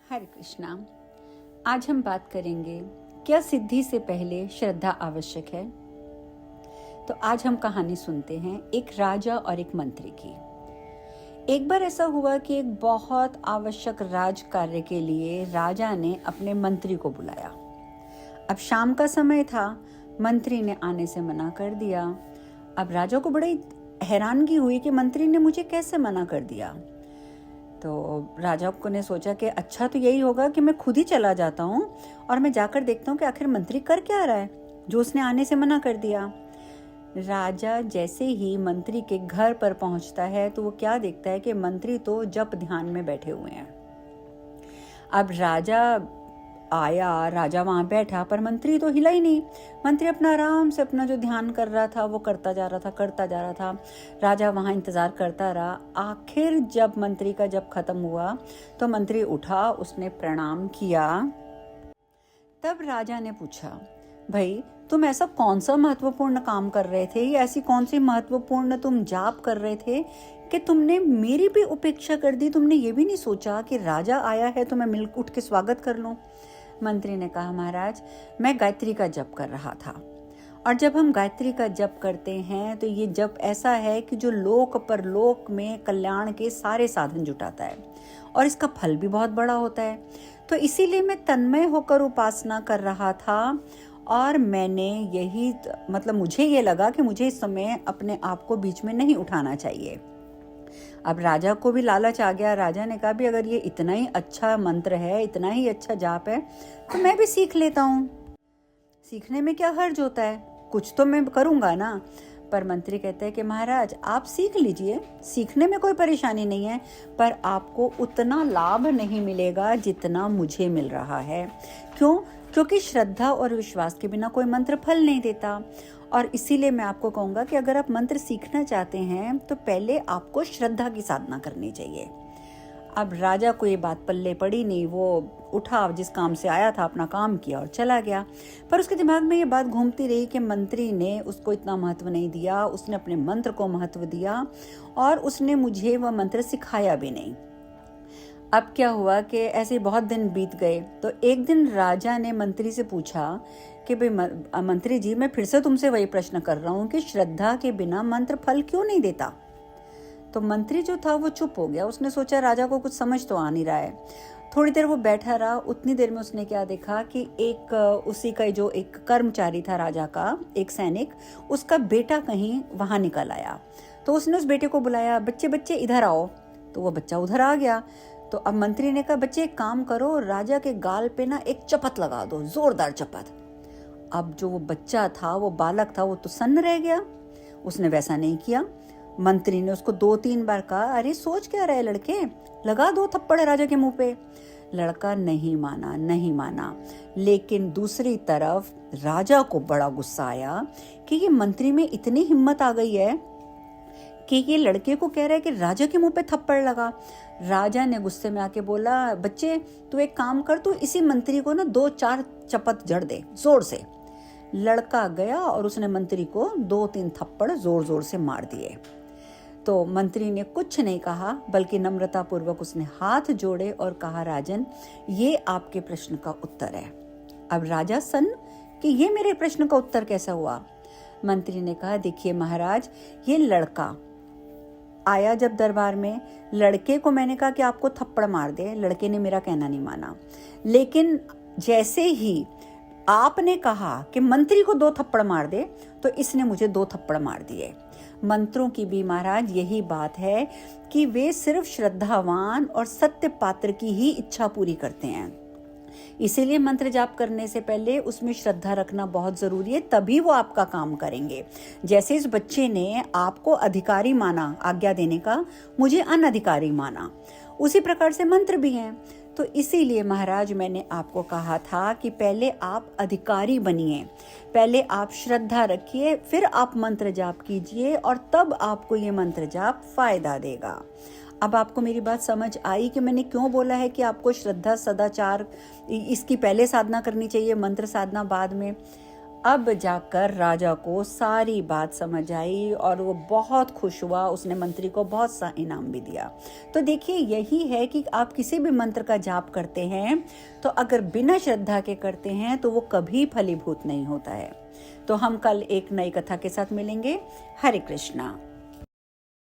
हरे कृष्णा। आज हम बात करेंगे क्या सिद्धि से पहले श्रद्धा आवश्यक है। तो आज हम कहानी सुनते हैं एक राजा और एक मंत्री की। एक बार ऐसा हुआ कि एक बहुत आवश्यक राज कार्य के लिए राजा ने अपने मंत्री को बुलाया। अब शाम का समय था, मंत्री ने आने से मना कर दिया। अब राजा को बड़ी हैरानगी हुई कि मंत्री ने मुझे कैसे मना कर दिया। तो राजा को ने सोचा कि अच्छा तो यही होगा कि मैं खुद ही चला जाता हूँ और मैं जाकर देखता हूँ कि आखिर मंत्री कर क्या रहा है जो उसने आने से मना कर दिया। राजा जैसे ही मंत्री के घर पर पहुंचता है तो वो क्या देखता है कि मंत्री तो जप ध्यान में बैठे हुए हैं। अब राजा आया, राजा वहां बैठा, पर मंत्री तो हिला ही नहीं। मंत्री अपना आराम से अपना जो ध्यान कर रहा था वो करता जा रहा था। राजा वहां इंतजार करता रहा। आखिर जब मंत्री का जब खत्म हुआ तो मंत्री उठा, उसने प्रणाम किया। तब राजा ने पूछा, भाई तुम ऐसा कौन सा महत्वपूर्ण काम कर रहे थे, या ऐसी कौन सी महत्वपूर्ण तुम जाप कर रहे थे कि तुमने मेरी भी उपेक्षा कर दी। तुमने ये भी नहीं सोचा कि राजा आया है तो मैं मिल उठ के स्वागत कर लूं। मंत्री ने कहा, महाराज मैं गायत्री का जप कर रहा था, और जब हम गायत्री का जप करते हैं तो ये जप ऐसा है कि जो लोक परलोक में कल्याण के सारे साधन जुटाता है और इसका फल भी बहुत बड़ा होता है। तो इसीलिए मैं तन्मय होकर उपासना कर रहा था, और मैंने यही मुझे ये लगा कि मुझे इस समय अपने आप को बीच में नहीं उठाना चाहिए। अब राजा को भी लालच आ गया। राजा ने कहा, भी अगर ये इतना ही अच्छा मंत्र है, इतना ही अच्छा जाप है, तो मैं भी सीख लेता हूँ। सीखने में क्या हर्ज होता है, कुछ तो मैं करूँगा ना। पर मंत्री कहते हैं कि महाराज आप सीख लीजिए, सीखने में कोई परेशानी नहीं है, पर आपको उतना लाभ नहीं मिलेगा जितना मुझे मिल रहा है। क्यों? क्योंकि श्रद्धा और विश्वास के बिना कोई मंत्र फल नहीं देता। और इसीलिए मैं आपको कहूँगा कि अगर आप मंत्र सीखना चाहते हैं तो पहले आपको श्रद्धा की साधना करनी चाहिए। अब राजा को ये बात पल्ले पड़ी नहीं। वो उठा, जिस काम से आया था अपना काम किया और चला गया। पर उसके दिमाग में ये बात घूमती रही कि मंत्री ने उसको इतना महत्व नहीं दिया, उसने अपने मंत्र को महत्व दिया और उसने मुझे वह मंत्र सिखाया भी नहीं। अब क्या हुआ कि ऐसे बहुत दिन बीत गए। तो एक दिन राजा ने मंत्री से पूछा कि भाई मंत्री जी, मैं फिर से तुमसे वही प्रश्न कर रहा हूँ कि श्रद्धा के बिना मंत्र फल क्यों नहीं देता। तो मंत्री जो था वो चुप हो गया। उसने सोचा राजा को कुछ समझ तो आ नहीं रहा है। थोड़ी देर वो बैठा रहा। उतनी देर में उसने क्या देखा कि एक उसी का जो एक कर्मचारी था राजा का, एक सैनिक, उसका बेटा कहीं वहां निकल आया। तो उसने उस बेटे को बुलाया, बच्चे बच्चे इधर आओ। तो वो बच्चा उधर आ गया। तो अब मंत्री ने कहा, बच्चे एक काम करो, राजा के गाल पे ना एक चपत लगा दो, जोरदार चपत। अब जो वो बच्चा था, वो बालक था, वो तो सन्न रह गया। उसने वैसा नहीं किया। मंत्री ने उसको 2-3 बार कहा, अरे सोच क्या रहे लड़के, लगा दो थप्पड़ राजा के मुंह पे। लड़का नहीं माना। लेकिन दूसरी तरफ राजा को बड़ा गुस्सा आया कि ये मंत्री में इतनी हिम्मत आ गई है कि ये लड़के को कह रहा है कि राजा के मुंह पे थप्पड़ लगा। राजा ने गुस्से में आके बोला, बच्चे तू एक काम कर, तू इसी मंत्री को ना 2-4 चपत जड़ दे जोर से। लड़का गया और उसने मंत्री को 2-3 थप्पड़ जोर जोर से मार दिए। तो मंत्री ने कुछ नहीं कहा, बल्कि नम्रता पूर्वक उसने हाथ जोड़े और कहा, राजन ये आपके प्रश्न का उत्तर है। अब राजा सन्न कि ये मेरे प्रश्न का उत्तर कैसा हुआ। मंत्री ने कहा, देखिए महाराज, ये लड़का आया जब दरबार में, लड़के को मैंने कहा कि आपको थप्पड़ मार दे, लड़के ने मेरा कहना नहीं माना। लेकिन जैसे ही आपने कहा कि मंत्री को 2 थप्पड़ मार दे, तो इसने मुझे 2 थप्पड़ मार दिए। मंत्रों की भी महाराज यही बात है कि वे सिर्फ श्रद्धावान और सत्य पात्र की ही इच्छा पूरी करते हैं। इसीलिए मंत्र जाप करने से पहले उसमें श्रद्धा रखना बहुत जरूरी है, तभी वो आपका काम करेंगे। जैसे इस बच्चे ने आपको अधिकारी माना आज्ञा देने का, मुझे अनधिकारी माना, उसी प्रकार से मंत्र भी हैं। तो इसीलिए महाराज मैंने आपको कहा था कि पहले आप अधिकारी बनिए, पहले आप श्रद्धा रखिए, फिर आप मंत्र जाप कीजिए, और तब आपको ये मंत्र जाप फायदा देगा। अब आपको मेरी बात समझ आई कि मैंने क्यों बोला है कि आपको श्रद्धा सदाचार इसकी पहले साधना करनी चाहिए, मंत्र साधना बाद में। अब जाकर राजा को सारी बात समझ आई और वो बहुत खुश हुआ। उसने मंत्री को बहुत सा इनाम भी दिया। तो देखिए, यही है कि आप किसी भी मंत्र का जाप करते हैं तो अगर बिना श्रद्धा के करते हैं तो वो कभी फलीभूत नहीं होता है। तो हम कल एक नई कथा के साथ मिलेंगे। हरे कृष्णा।